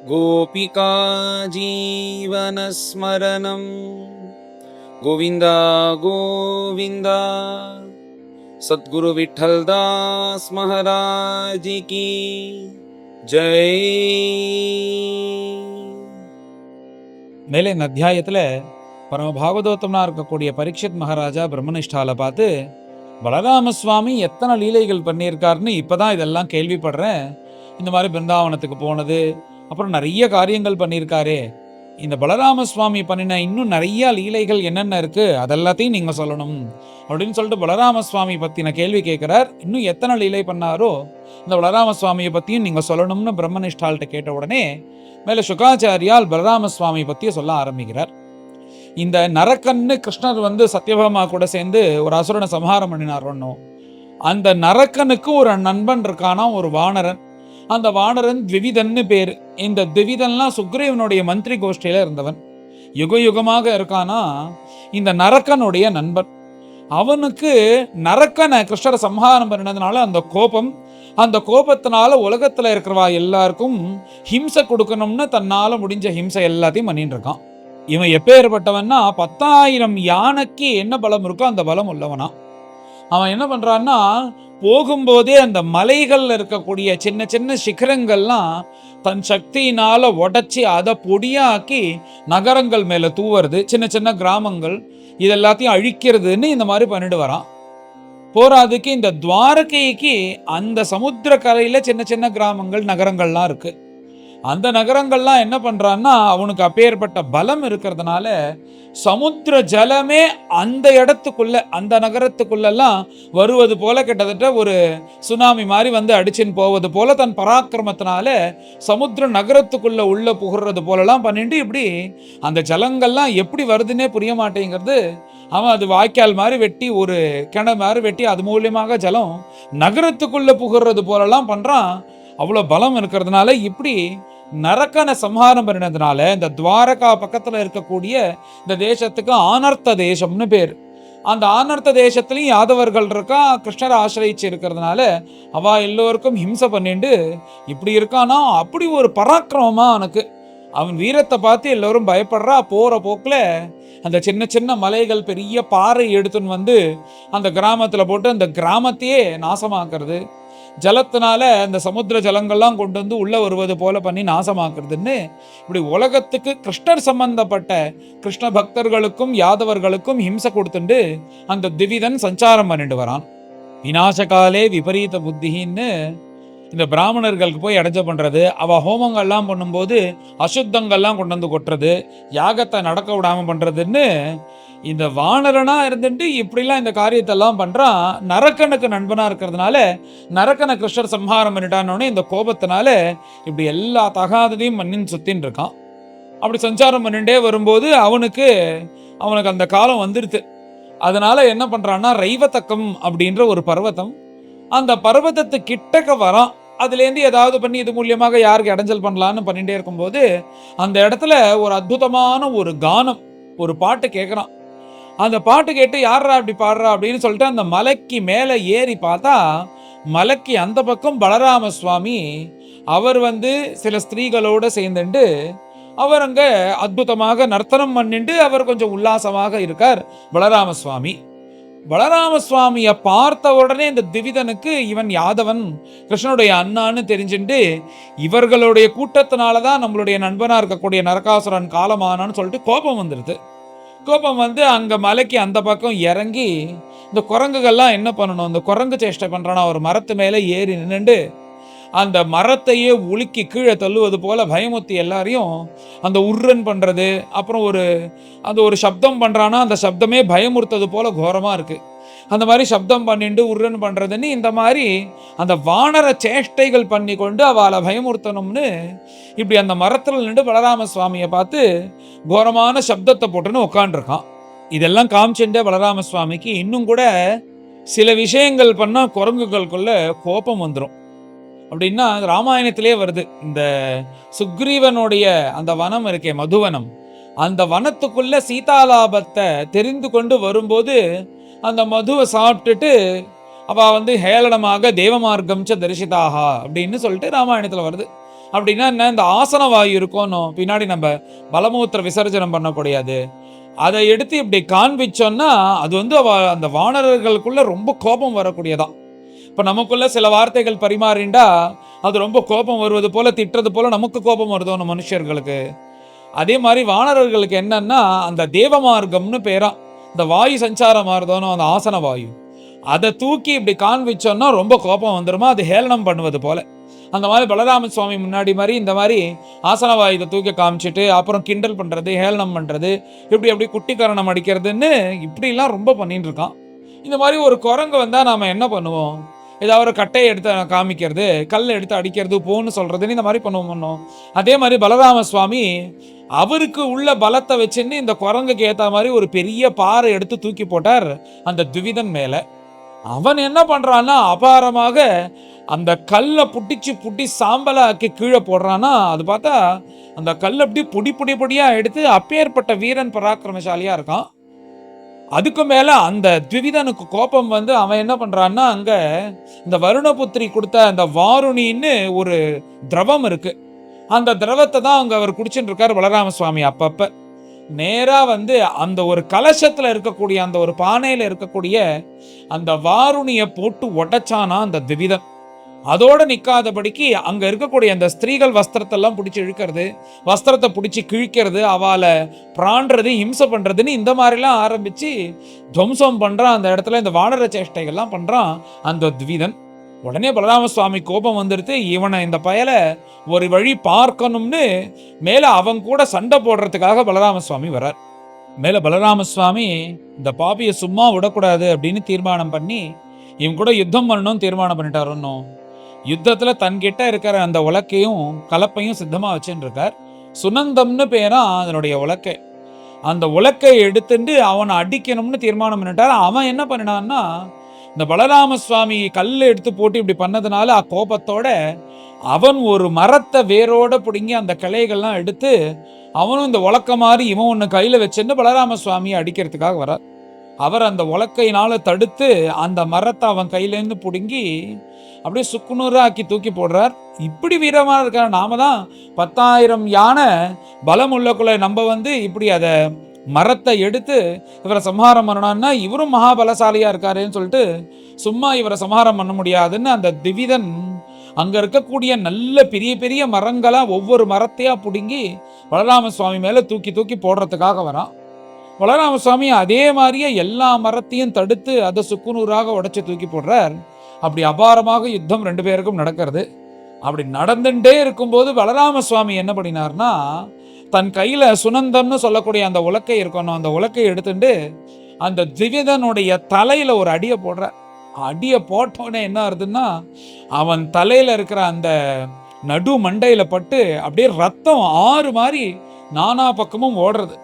गोपिका जीवनस्मरणं गोविन्द गोविन्द। सद्गुरु विठ्ठलदास महाराज की जय। மேலே இந்த அத்தியாயத்தில் பரமபாகவதோத்தமனாக இருக்கக்கூடிய பரீட்சித் மகாராஜா பிரம்மனிஷ்டால பார்த்து பலராம சுவாமி எத்தனை லீலைகள் பண்ணியிருக்காருன்னு இப்போதான் இதெல்லாம் கேள்விப்படுறேன். இந்த மாதிரி பிருந்தாவனத்துக்கு போனது, அப்புறம் நிறைய காரியங்கள் பண்ணியிருக்காரு. இந்த பலராம சுவாமி பண்ணின இன்னும் நிறைய லீலைகள் என்னென்ன இருக்கு அதெல்லாத்தையும் நீங்க சொல்லணும் அப்படின்னு சொல்லிட்டு பலராம சுவாமி பத்தின கேள்வி கேட்கிறார். இன்னும் எத்தனை லீலை பண்ணாரோ இந்த பலராம சுவாமியை பத்தியும் நீங்க சொல்லணும்னு பிரம்மனிஷ்டால்கிட்ட கேட்ட உடனே மேல சுகாச்சாரியால் பலராம சுவாமி பத்திய சொல்ல ஆரம்பிக்கிறார். இந்த நரக்கன்னு கிருஷ்ணர் சத்யபாமா கூட சேர்ந்து ஒரு அசுரனை சம்ஹாரம் பண்ணினார். அந்த நரக்கனுக்கு ஒரு நண்பன் இருக்கானா, ஒரு வானரன். அந்த வானரன் திவிதன்னு பேரு. இந்த திவிதன்லாம் சுக்ரீவனுடைய மந்திரி கோஷ்டியில இருந்தவன். யுக யுகமாக இருக்கானா இந்த நரக்கனுடைய நண்பன். அவனுக்கு நரக்கனை கிருஷ்ணரை சம்ஹாரம் பண்ணினதுனால அந்த கோபத்தினால உலகத்துல இருக்கிறவா எல்லாருக்கும் ஹிம்சை கொடுக்கணும்னு தன்னால முடிஞ்ச ஹிம்சை எல்லாத்தையும் பண்ணிட்டு இருக்கான். இவன் எப்பேற்பட்டவன்னா 10,000 யானைக்கு என்ன பலம் இருக்கோ அந்த பலம் உள்ளவனா. அவன் என்ன பண்றான்னா, போகும்போதே அந்த மலைகள்ல இருக்கக்கூடிய சின்ன சின்ன சிகரங்கள்லாம் தன் சக்தியினால உடைச்சி அதை பொடியாக்கி நகரங்கள் மேல தூவுறது, சின்ன சின்ன கிராமங்கள் இதெல்லாத்தையும் அழிக்கிறதுன்னு இந்த மாதிரி பண்ணிட்டு வரான். போறாதுக்கு இந்த துவாரகைக்கு அந்த சமுத்திர கரையில சின்ன சின்ன கிராமங்கள் நகரங்கள்லாம் இருக்கு. அந்த நகரங்கள்லாம் என்ன பண்றான்னா, அவனுக்கு அப்பேற்பட்ட பலம் இருக்கிறதுனால சமுத்திர ஜலமே அந்த இடத்துக்குள்ள அந்த நகரத்துக்குள்ளெல்லாம் வருவது போல, கிட்டத்தட்ட ஒரு சுனாமி மாதிரி அடிச்சுன்னு போவது போல தன் பராக்கிரமத்தினால சமுத்திர நகரத்துக்குள்ள உள்ள புகுறது போலலாம் பண்ணிட்டு, இப்படி அந்த ஜலங்கள்லாம் எப்படி வருதுன்னே புரிய மாட்டேங்கிறது. அவன் அது வாய்க்கால் மாதிரி வெட்டி, ஒரு கிணறு மாதிரி வெட்டி, அது மூலியமாக ஜலம் நகரத்துக்குள்ள புகுறது போலலாம் பண்றான். அவ்வளோ பலம் இருக்கிறதுனால இப்படி நரக்கனை சம்ஹாரம் பண்ணினதுனால இந்த துவாரகா பக்கத்துல இருக்கக்கூடிய இந்த தேசத்துக்கு ஆனர்த்த தேசம்னு பேர். அந்த ஆனர்த்த தேசத்துலயும் யாதவர்கள் இருக்கா, கிருஷ்ணரை ஆசிரியிச்சு இருக்கிறதுனால அவ எல்லோருக்கும் ஹிம்சை பண்ணிட்டு இப்படி இருக்கானா. அப்படி ஒரு பராக்கிரமமா அவனுக்கு. அவன் வீரத்தை பார்த்து எல்லோரும் பயப்படுறா. போற போக்குல அந்த சின்ன சின்ன மலைகள் பெரிய பாறை எடுத்துன்னு அந்த கிராமத்துல போட்டு அந்த கிராமத்தையே நாசமாக்குறது, ஜலத்தினால அந்த சமுத்திர ஜலங்கள்லாம் கொண்டு உள்ள வருவது போல பண்ணி நாசமாக்குறதுன்னு, இப்படி உலகத்துக்கு கிருஷ்ணர் சம்பந்தப்பட்ட கிருஷ்ண பக்தர்களுக்கும் யாதவர்களுக்கும் ஹிம்சை கொடுத்துட்டு அந்த திவிதன் சஞ்சாரம் பண்ணிட்டு வரான். விநாசகாலே விபரீத புத்தின்னு இந்த பிராமணர்களுக்கு போய் அடைஞ்ச பண்றது, அவ ஹோமங்கள்லாம் பண்ணும்போது அசுத்தங்கள்லாம் கொண்டு கொட்டுறது, யாகத்தை நடக்க விடாம பண்றதுன்னு இந்த வானரனா இருந்துட்டு இப்படிலாம் இந்த காரியத்தெல்லாம் பண்றான். நரக்கனுக்கு நண்பனா இருக்கிறதுனால நரக்கனை கிருஷ்ணர் சம்ஹாரம் பண்ணிட்டானோடனே இந்த கோபத்தினால இப்படி எல்லா தகாததையும் மண்ணின் சுத்தின்னு இருக்கான். அப்படி சஞ்சாரம் பண்ணிட்டே வரும்போது அவனுக்கு அந்த காலம் வந்துடுது. அதனால என்ன பண்றான்னா, ரைவத்தக்கம் அப்படின்ற ஒரு பர்வதம், அந்த பர்வதத்து கிட்டக்க வரான். அதுலேருந்து ஏதாவது பண்ணி இது மூலியமாக யாருக்கு இடைஞ்சல் பண்ணலான்னு பண்ணிட்டே இருக்கும்போது அந்த இடத்துல ஒரு அற்புதமான ஒரு கானம், ஒரு பாட்டு கேட்குறான். அந்த பாட்டு கேட்டு யாரா அப்படி பாடுறா அப்படின்னு சொல்லிட்டு அந்த மலைக்கு மேலே ஏறி பார்த்தா, மலைக்கு அந்த பக்கம் பலராம சுவாமி அவர் சில ஸ்திரீகளோட சேர்ந்துட்டு அவர் அங்க அற்புதமாக நர்த்தனம் பண்ணிட்டு அவர் கொஞ்சம் உல்லாசமாக இருக்கார் பலராம சுவாமி. பலராம சுவாமிய பார்த்த உடனே இந்த திவிதனுக்கு இவன் யாதவன், கிருஷ்ணனுடைய அண்ணான்னு தெரிஞ்சுட்டு இவர்களுடைய கூட்டத்தினாலதான் நம்மளுடைய நண்பனா இருக்கக்கூடிய நரகாசுரன் காலமானான்னு சொல்லிட்டு கோபம் வந்துடுது. கோபம் அங்க மலைக்கு அந்த பக்கம் இறங்கி இந்த குரங்குகள்லாம் என்ன பண்ணணும், இந்த குரங்கு சேஷ்டை பண்றானா, ஒரு மரத்து மேல ஏறி நின்றுண்டு அந்த மரத்தையே உலுக்கி கீழே தள்ளுவது போல பயமுத்தி எல்லாரையும் அந்த உருன் பண்றது, அப்புறம் ஒரு சப்தம் பண்றானா அந்த சப்தமே பயமுறுத்தது போல கோரமா இருக்கு. அந்த மாதிரி சப்தம் பண்ணிட்டு உருன் பண்றதுன்னு இந்த மாதிரி அந்த வானர சேஷ்டைகள் பண்ணி கொண்டு அவளை பயமுறுத்தணும்னு இப்படி அந்த மரத்துல நின்று பலராம சுவாமியை பார்த்து கோரமான சப்தத்தை போட்டுன்னு உட்காண்டிருக்கான். இதெல்லாம் காமிச்சுட்டே பலராம சுவாமிக்கு இன்னும் கூட சில விஷயங்கள் பண்ணா குரங்குகளுக்குள்ள கோபம் வந்துடும். அப்படின்னா ராமாயணத்திலே வருது. இந்த சுக்ரீவனுடைய அந்த வனம் இருக்கே, மதுவனம், அந்த வனத்துக்குள்ள சீதாலாபத்தை தெரிந்து கொண்டு வரும்போது அந்த மதுவை சாப்பிட்டுட்டு அவ ஹேளனமாக தேவமார்க்கம் ச தரிசிதாகா அப்படின்னு சொல்லிட்டு ராமாயணத்துல வருது. அப்படின்னா என்ன, இந்த ஆசன வாயு இருக்கணும் பின்னாடி நம்ம மலமூத்திர விசர்ஜனம் பண்ணக்கூடியது, அதை எடுத்து இப்படி காண்பிச்சோன்னா அது வந்து அந்த வானரர்களுக்குள்ள ரொம்ப கோபம் வரக்கூடியதான். இப்ப நமக்குள்ள சில வார்த்தைகள் பரிமாறிண்டா அது ரொம்ப கோபம் வருவது போல, திட்டுறது போல நமக்கு கோபம் வருதோ நம்ம மனுஷர்களுக்கு. அதே மாதிரி வானரர்களுக்கு என்னன்னா அந்த தேவ மார்க்கம்னு பேரா, இந்த வாயு சஞ்சாரம் மாறுதோனோ அந்த ஆசன வாயு, அதை தூக்கி இப்படி காண்பிச்சோன்னா ரொம்ப கோபம் வந்துருமா, அது ஹேளனம் பண்ணுவது போல. அந்த மாதிரி பலராம சுவாமி முன்னாடி மாதிரி இந்த மாதிரி ஆசன வாயுதை தூக்கி காமிச்சிட்டு அப்புறம் கிண்டல் பண்றது, ஹேளனம் பண்றது, இப்படி அப்படி குட்டிக்கரணம் அடிக்கிறதுன்னு இப்படிலாம் ரொம்ப பண்ணிட்டு இருக்கான். இந்த மாதிரி ஒரு குரங்கு வந்தா நாம என்ன பண்ணுவோம், ஏதாவது ஒரு கட்டையை எடுத்து காமிக்கிறது, கல்லை எடுத்து அடிக்கிறது, போன்னு சொல்றதுன்னு இந்த மாதிரி பண்ணுவோம். அதே மாதிரி பலராம சுவாமி அவருக்கு உள்ள பலத்தை வச்சுன்னு இந்த குரங்குக்கு ஏற்ற மாதிரி ஒரு பெரிய பாறை எடுத்து தூக்கி போட்டார் அந்த துவிதன் மேல. அவன் என்ன பண்றான்னா அபாரமாக அந்த கல்லை புட்டி சாம்பலா ஆக்கி கீழே போடுறான்னா, அது பார்த்தா அந்த கல் அப்படி பொடி பொடியா எடுத்து அப்பேற்பட்ட வீரன் பராக்கிரமசாலியா இருக்கான். அதுக்கு மேல அந்த த்விவிதனுக்கு கோபம் வந்து அவன் என்ன பண்றான்னா, அங்க இந்த வருணபுத்திரி கொடுத்த அந்த வாருணின்னு ஒரு திரவம் இருக்கு, அந்த திரவத்தை தான் அங்க அவர் குடிச்சுட்டு இருக்காரு பலராம சுவாமி. அப்பப்ப நேரா வந்து அந்த ஒரு கலசத்துல இருக்கக்கூடிய அந்த ஒரு பானையில இருக்கக்கூடிய அந்த வாருணியை போட்டு உடைச்சானா அந்த திவிதன். அதோட நிக்காதபடிக்கு அங்க இருக்கக்கூடிய அந்த ஸ்திரீகள் வஸ்திரத்தெல்லாம் பிடிச்சி இழுக்கிறது, வஸ்திரத்தை பிடிச்சி கிழிக்கிறது, அவளை பிராண்டுறது, ஹிம்சை பண்றதுன்னு இந்த மாதிரிலாம் ஆரம்பிச்சு துவம்சம் பண்றான். அந்த இடத்துல இந்த வானர சேஷ்டைகள்லாம் பண்றான் அந்த த்விதன். உடனே பலராம சுவாமி கோபம் வந்துடுத்து, இவனை இந்த பயலை ஒரு வழி பார்க்கணும்னு மேல அவன் கூட சண்டை போடுறதுக்காக பலராம சுவாமி வர்றார். மேல பலராம சுவாமி இந்த பாப்பியை சும்மா விடக்கூடாது அப்படின்னு தீர்மானம் பண்ணி இவன் கூட யுத்தம் பண்ணணும்னு தீர்மானம் பண்ணிட்டாருன்னு. யுத்தத்துல தன்கிட்ட இருக்கிற அந்த உலக்கையும் கலப்பையும் சித்தமா வச்சுட்டு இருக்கார். சுனந்தம்னு பேரா அதனுடைய உலக்கை. அந்த உலக்கை எடுத்துட்டு அவனை அடிக்கணும்னு தீர்மானம் பண்ணிட்டார். அவன் என்ன பண்ணினான்னா, இந்த பலராம சுவாமி கல் எடுத்து போட்டு இப்படி பண்ணதுனால கோபத்தோட அவன் ஒரு மரத்தை வேரோட பிடுங்கி அந்த கிளைகள்லாம் எடுத்து அவனும் இந்த உலக்க மாதிரி இவன் ஒன்று கையில வச்சுன்னு பலராம சுவாமியை அடிக்கிறதுக்காக வரார். அவர் அந்த உலக்கையினால தடுத்து அந்த மரத்தை அவன் கையிலேருந்து பிடுங்கி அப்படியே சுக்குநூறா ஆக்கி தூக்கி போடுறார். இப்படி வீரமா இருக்க நாம தான் 10,000 யானை பலம் உள்ளக்குள்ள நம்ம வந்து இப்படி அதை மரத்தை எடுத்து இவரை சம்ஹாரம் பண்ணணும்னா இவரும் மகாபலசாலியா இருக்காருன்னு சொல்லிட்டு சும்மா இவரை சம்ஹாரம் பண்ண முடியாதுன்னு அந்த திவிதன் அங்க இருக்கக்கூடிய நல்ல பெரிய பெரிய மரங்களா ஒவ்வொரு மரத்தையா பிடுங்கி பலராம சுவாமி மேல தூக்கி தூக்கி போடுறதுக்காக வரான். பலராம சுவாமி அதே மாதிரியே எல்லா மரத்தையும் தடுத்து அதை சுக்குநூறாக உடைச்சு தூக்கி போடுறார். அப்படி அபாரமாக யுத்தம் 2 பேருக்கும் நடக்கிறது. அப்படி நடந்துட்டே இருக்கும்போது பலராம சுவாமி என்ன பண்ணினார்னா, தன் கையில சுனந்தம்னு சொல்லக்கூடிய அந்த உலக்கை இருக்கணும், அந்த உலக்கை எடுத்துட்டு அந்த திவிதனுடைய தலையில ஒரு அடியை போடுற. அடியை போட்டோன்னே என்ன ஆகுதுன்னா, அவன் தலையில இருக்கிற அந்த நடு மண்டையில பட்டு அப்படியே ரத்தம் ஆறு மாதிரி நானா பக்கமும் ஓடுறது.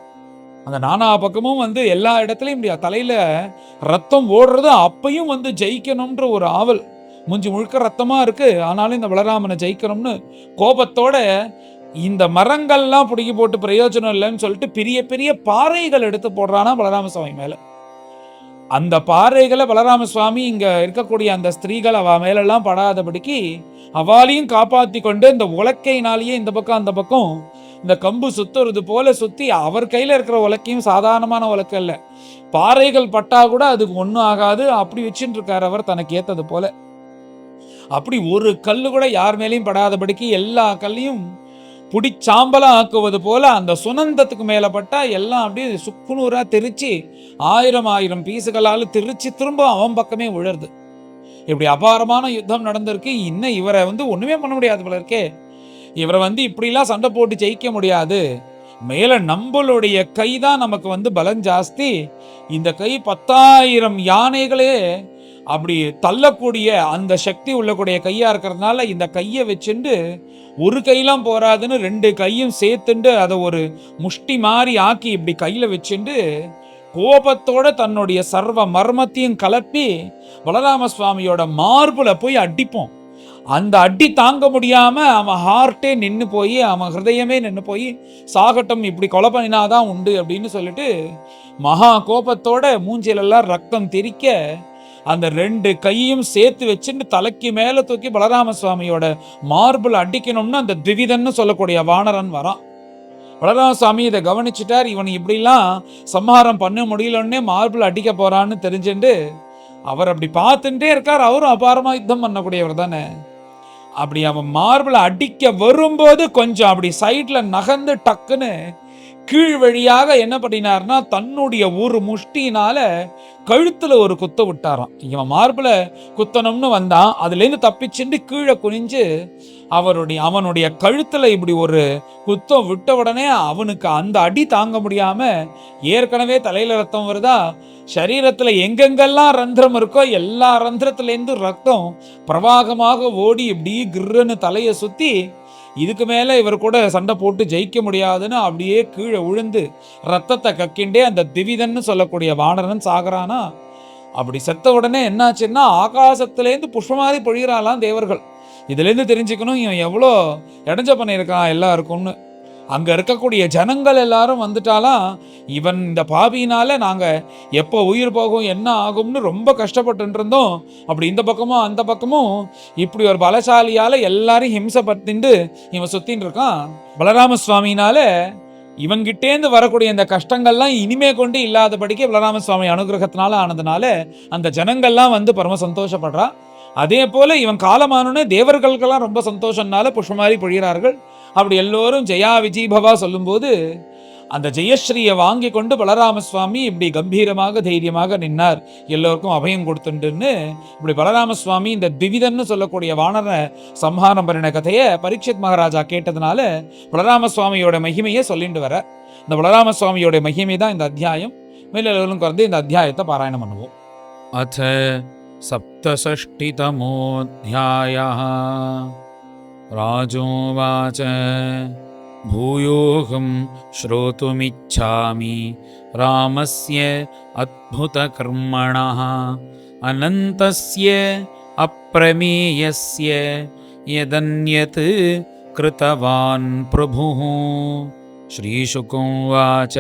அந்த நானா பக்கமும் வந்து எல்லா இடத்துலையும் இப்படி தலையில ரத்தம் ஓடுறது. அப்பையும் வந்து ஜெயிக்கணும்ன்ற ஒரு ஆவல், மூஞ்சி முழுக்க ரத்தமா இருக்கு, ஆனாலும் இந்த பலராமனை ஜெயிக்கணும்னு கோபத்தோட இந்த மரங்கள்லாம் பிடிக்கி போட்டு பிரயோஜனம் இல்லைன்னு சொல்லிட்டு பெரிய பெரிய பாறைகள் எடுத்து போடுறானா பலராம சுவாமி மேல. அந்த பாறைகளை பலராம சுவாமி இங்க இருக்கக்கூடிய அந்த ஸ்திரீகள் அவ மேலெல்லாம் படாதபடிக்கு அவளையும் காப்பாத்தி கொண்டு இந்த உலக்கையினாலேயே இந்த பக்கம் அந்த பக்கம் இந்த கம்பு சுத்துறது போல சுத்தி அவர் கையில இருக்கிற உலக்கையும் சாதாரணமான உலக்கை இல்ல, பாறைகள் பட்டா கூட அதுக்கு ஒன்றும் ஆகாது, அப்படி வச்சுட்டு இருக்காரு அவர் தனக்கு ஏத்தது போல. அப்படி ஒரு கல்லு கூட யார் மேலேயும் படாதபடிக்கு எல்லா கல்லையும் புடிச்சாம்பலா ஆக்குவது போல அந்த சுனந்தத்துக்கு மேல பட்டா எல்லாம் அப்படியே சுக்குநூறா திரிச்சு 1000 பீசுகளால் திரிச்சு திரும்ப அவன் பக்கமே விழுறது. இப்படி அபாரமான யுத்தம் நடந்திருக்கு. இன்னும் இவரை வந்து ஒண்ணுமே பண்ண முடியாது போல இருக்கே, இவரை வந்து இப்படிலாம் சண்டை போட்டு ஜெயிக்க முடியாது, மேல நம்மளுடைய கை தான் நமக்கு வந்து பலம் ஜாஸ்தி, இந்த கை 10,000 யானைகளே அப்படி தள்ளக்கூடிய அந்த சக்தி உள்ளக்கூடிய கையா இருக்கிறதுனால இந்த கையை வச்சுண்டு ஒரு கையெல்லாம் போராதுன்னு 2 கையும் சேர்த்துண்டு அதை ஒரு முஷ்டி மாதிரி ஆக்கி இப்படி கையில வச்சுண்டு கோபத்தோட தன்னுடைய சர்வ மர்மத்தையும் கலப்பி பலராம சுவாமியோட மார்புல போய் அடிப்போம். அந்த அடி தாங்க முடியாம அவன் ஹார்ட்டே நின்று போய் அவன் ஹிருதயமே நின்று போய் சாகட்டும், இப்படி கொலை பண்ணினாதான் உண்டு அப்படின்னு சொல்லிட்டு மகா கோபத்தோட மூஞ்சிலெல்லாம் ரத்தம் தெறிக்க அந்த 2 கையும் சேர்த்து வச்சுட்டு தலைக்கு மேல தூக்கி பலராம சுவாமியோட மார்பிள் அடிக்கணும்னு அந்த திவிதன்னு சொல்லக்கூடிய வானரன் வரான். பலராம சுவாமி இதை கவனிச்சுட்டார். இவன் இப்படிலாம் சம்ஹாரம் பண்ண முடியலன்னே மார்பிள் அடிக்க போறான்னு தெரிஞ்சுட்டு அவர் அப்படி பார்த்துட்டே இருக்கார். அவரும் அபாரமா யுத்தம் பண்ணக்கூடியவர் தானே. அப்படி அவன் மார்பிளை அடிக்க வரும்போது கொஞ்சம் அப்படி சைட்ல நகர்ந்து டக்குன்னு கீழ் வழியாக என்ன பண்ணினார்னா தன்னுடைய ஒரு முஷ்டினால கழுத்துல ஒரு குத்த விட்டாராம். இவன் மார்பிள குத்தணும்னு வந்தான், அதுல இருந்து தப்பிச்சுட்டு கீழே குனிஞ்சு அவனுடைய கழுத்துல இப்படி ஒரு குத்தம் விட்ட உடனே அவனுக்கு அந்த அடி தாங்க முடியாம ஏற்கனவே தலையில ரத்தம் வருதா, சரீரத்துல எங்கெங்கெல்லாம் ரந்திரம் இருக்கோ எல்லா ரந்திரத்துல இருந்து ரத்தம் பிரவாகமாக ஓடி இப்படி கிர்ன்னு தலையை சுத்தி இதுக்கு மேல இவர் கூட சண்டை போட்டு ஜெயிக்க முடியாதுன்னு அப்படியே கீழே விழுந்து ரத்தத்தை கக்கிண்டே அந்த திவிதன்னு சொல்லக்கூடிய வானரன் சாகரானா. அப்படி செத்த உடனே என்னாச்சுன்னா ஆகாசத்திலேருந்து புஷ்பமாரி பொழிகிறாளாம் தேவர்கள். இதுல இருந்து தெரிஞ்சுக்கணும் இவன் எவ்வளோ இடைஞ்ச பண்ணியிருக்கான் எல்லாருக்கும்னு. அங்க இருக்கக்கூடிய ஜனங்கள் எல்லாரும் வந்துட்டாலாம், இவன் இந்த பாவியினால நாங்க எப்போ உயிர் போகும் என்ன ஆகும்னு ரொம்ப கஷ்டப்பட்டு இருந்தோம். அப்படி இந்த பக்கமும் அந்த பக்கமும் இப்படி ஒரு பலசாலியால எல்லாரும் ஹிம்சப்பட்டு இவன் சுத்தின்னு இருக்கான். பலராம சுவாமினால இவன்கிட்டேந்து வரக்கூடிய இந்த கஷ்டங்கள்லாம் இனிமே கொண்டு இல்லாதபடிக்கு பலராம சுவாமி அனுகிரகத்தினால ஆனதுனால அந்த ஜனங்கள்லாம் வந்து பரம சந்தோஷப்படுறா. அதே போல இவன் காலமானோன்னு தேவர்களுக்கெல்லாம் ரொம்ப சந்தோஷம்னால புஷ்பமாரி பொழிகிறார்கள். அப்படி எல்லோரும் ஜெயா விஜீபவா சொல்லும்போது அந்த ஜெயஸ்ரீயை வாங்கி கொண்டு பலராம சுவாமி இப்படி கம்பீரமாக தைரியமாக நின்னார், எல்லோருக்கும் அபயம் கொடுத்துட்டுன்னு. இப்படி பலராம சுவாமி இந்த திவிதன்னு சொல்லக்கூடிய வானர சம்ஹாரம் பண்ணின கதையை பரீட்சித் மகாராஜா கேட்டதுனால பலராம சுவாமியோட மகிமையை சொல்லிட்டு வர. இந்த பலராம சுவாமியோட மகிமை தான் இந்த அத்தியாயம். மேலும் எல்லோரும் குறைந்து இந்த அத்தியாயத்தை பாராயணம் பண்ணுவோம். अथ सप्तषष्टितमोऽध्यायः। राजोवाच भूयोऽहं श्रोतुमिच्छामि रामस्य अद्भुतकर्मणः अनन्तस्य अप्रमेयस्य यदन्यत् कृतवान् प्रभुः। श्रीशुकोवाच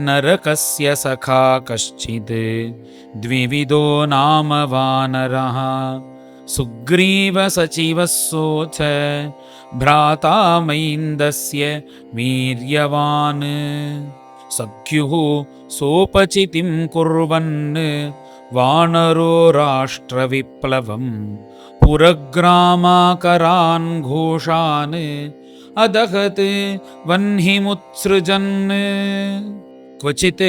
नरकस्य सखा कश्चित् द्विविधो नाम वानरः सुग्रीवसचिवस्सोऽथ भ्राता मैन्दस्य वीर्यवान् सख्युः सोपचितिं कुर्वन् वानरो राष्ट्रविप्लवम् पुरग्रामाकरान् घोषान् अदहत् वह्निमुत्सृजन् क्वचित्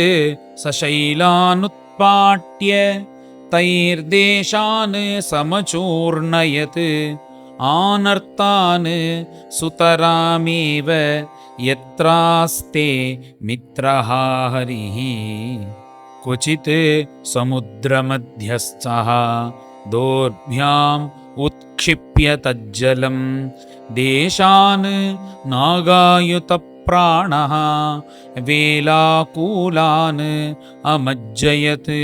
सशैलानुत्पाट्य तैर्देशान् समचूर्णयत् आनर्तान् सुतरामेव यत्रास्ते मित्रः हरिः। क्वचित् समुद्रमध्यस्थः दोर्भ्याम् उत्क्षिप्य तज्जलं देशान् नागायुतप्राणः वेलाकूलान् अमज्जयत्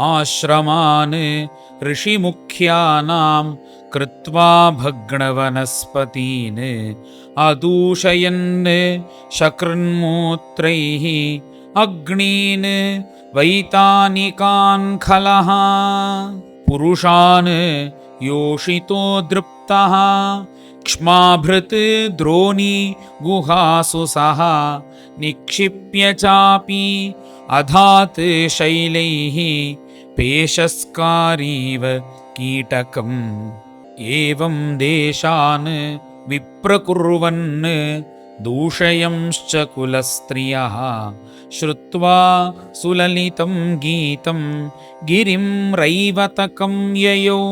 आश्रमान् ऋषिमुख्यानां कृत्वा भग्नवनस्पतीन् अदूषयन् शकृन्मूत्रैः अग्नीन् वैतानिकान् खलः पुरुषान् योषितो दृप्तः क्ष्माभृत् द्रोणी गुहासु सह निक्षिप्य चापि अधात् शैलैः पेशस्कारीव कीटकम् एवं देशान् विप्रकुर्वन् दूषयंश्च कुलस्त्रियः श्रुत्वा सुललितं गीतं गिरिं रैवतकं ययौ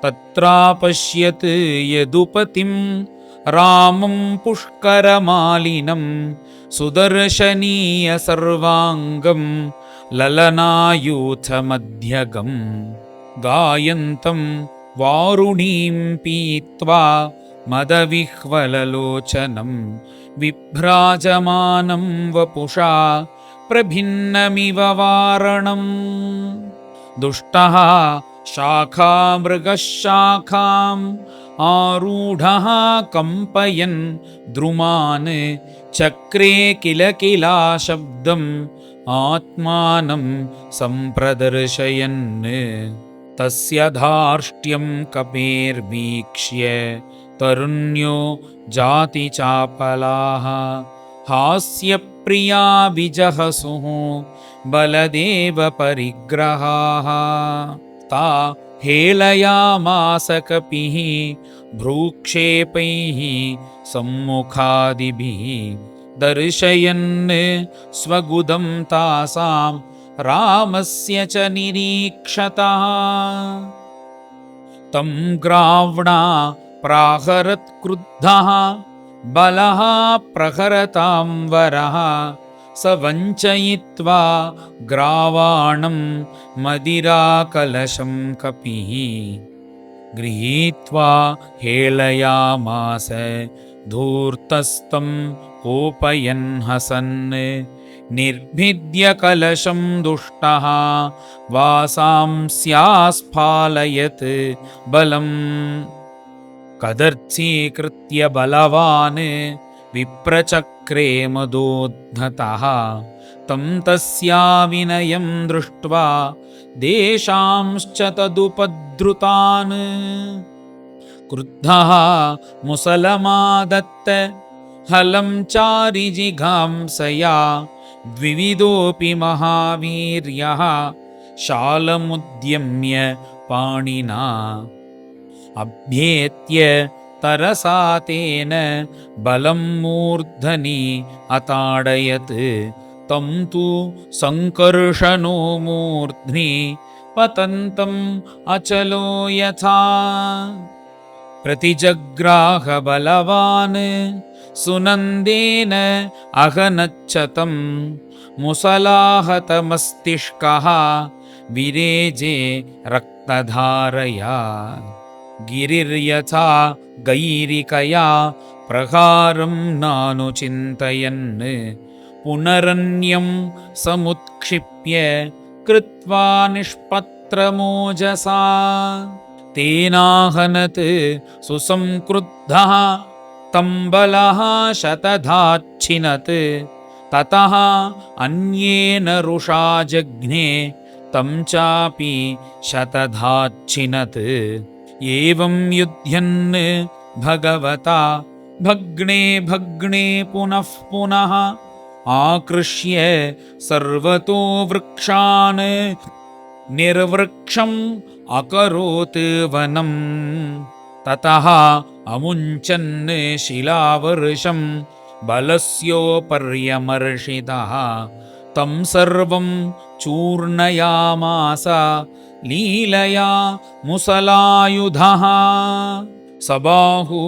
तत्रापश्यत् यदुपतिं रामं पुष्करमालिनं सुदर्शनीय सर्वाङ्गं ललनायूथमध्यगं गायन्तं वारुणीं पीत्वा मदविह्वललोचनं विभ्राजमानं वपुषा प्रभिन्नमिव वारणम् दुष्टः शाखामृगः शाखां आरूढः कम्पयन् द्रुमान् चक्रे किल किला शब्दम् आत्मानं सम्प्रदर्शयन् तस्य धार्ष्ट्यं कपेर्वीक्ष्य तरुण्यो जातिचापलाः हास्यप्रिया विजहसुः बलदेवपरिग्रहाः ता हेलयामास कपिः भ्रूक्षेपैः सम्मुखादिभिः दर्शयन् स्वगुदं तासां रामस्य च निरीक्षतः तं ग्राव्णा प्राहरत्क्रुद्धः बलः प्रहरतां वरः स वञ्चयित्वा ग्रावाणं मदिराकलशं कपिः गृहीत्वा हेलयामास धूर्तस्तं कोपयन् हसन् निर्भिद्य कलशं दुष्टः वासांस्यास्फालयत् बलम् कदर्चीकृत्य बलवान् विप्रचक्रे मदोद्धतः तं तस्या विनयं दृष्ट्वा देशांश्च तदुपद्रुतान् क्रुद्धः मुसलमादत्त हलं चारिजिघांसया द्विविधोऽपि महावीर्यः शालमुद्यम्य पाणिना अभ्येत्य तरसा तेन बलं मूर्धनि अताडयत् तं तु सङ्कर्षणो मूर्ध्नि पतन्तम् अचलो यथा प्रतिजग्राह बलवान् सुनन्देन अहनच्छतं मुसलाहतमस्तिष्कः विरेजे रक्तधारया गिरिर्यथा गैरिकया प्रहारं नानुचिन्तयन् पुनरन्यं समुत्क्षिप्य कृत्वा निष्पत्रमोजसा तेनाहनत् सुसंक्रुद्धः तं बलः शतधाच्छिनत् ततः अन्येन रुषा जघ्ने तं चापि शतधाच्छिनत् एवं युध्यन् भगवता भग्ने भग्ने पुनः पुनः आकृष्य सर्वतो वृक्षान् निर्वृक्षम् अकरोत् वनं ततः अमुञ्चन् शिलावर्षं बलस्योपर्यमर्षितः तं सर्वं चूर्णयामास लीलया मुसलायुधः सबाहु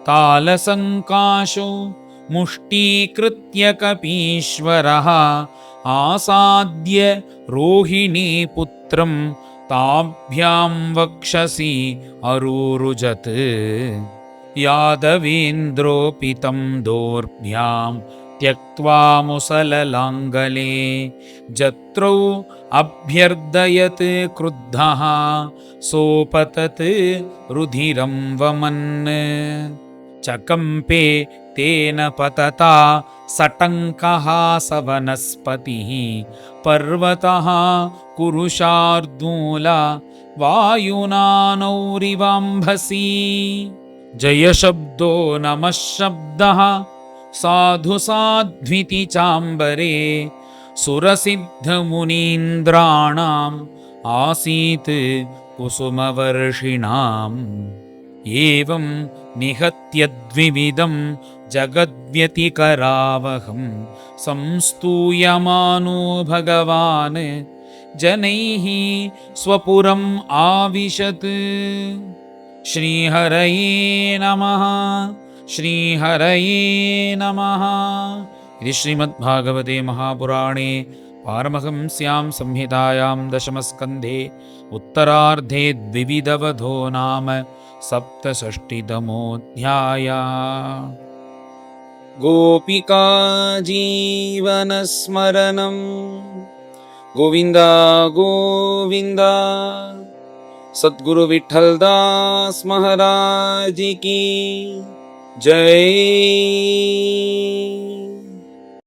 तालसङ्काशो मुष्टीकृत्य कपीश्वरः आसाद्य रोहिणीपुत्रं ताभ्यां वक्षसि अरूरुजत् यादवेन्द्रोऽपि तं दोर्भ्यां त्यक्त्वा मुसललाङ्गले जत्रौ अभ्यर्दयत् क्रुद्धः सोपतत् रुधिरं वमन् चकम्पे तेन पतता सटङ्कः स वनस्पतिः पर्वतः कुरुशार्दूला वायुनानौरिवाम्भसि जयशब्दो नमः शब्दः साधु साध्विति चाम्बरे सुरसिद्धमुनीन्द्राणाम् आसीत् कुसुमवर्षिणाम् एवं निहत्य द्विविधं जगद्व्यतिकरावहं संस्तूयमानो भगवान् जनैः स्वपुरम् आविशत् श्रीहरये नमः श्रीहरये नमः। इति श्रीमद्भागवते महापुराणे पारमहंस्यां संहितायां दशमस्कन्धे उत्तरार्धे द्विविधवधो नाम सप्तषष्टितमोऽध्यायः। गोपिका जीवनस्मरणं गोविन्द गोविन्द सद्गुरु विठल दास महाराज की जय।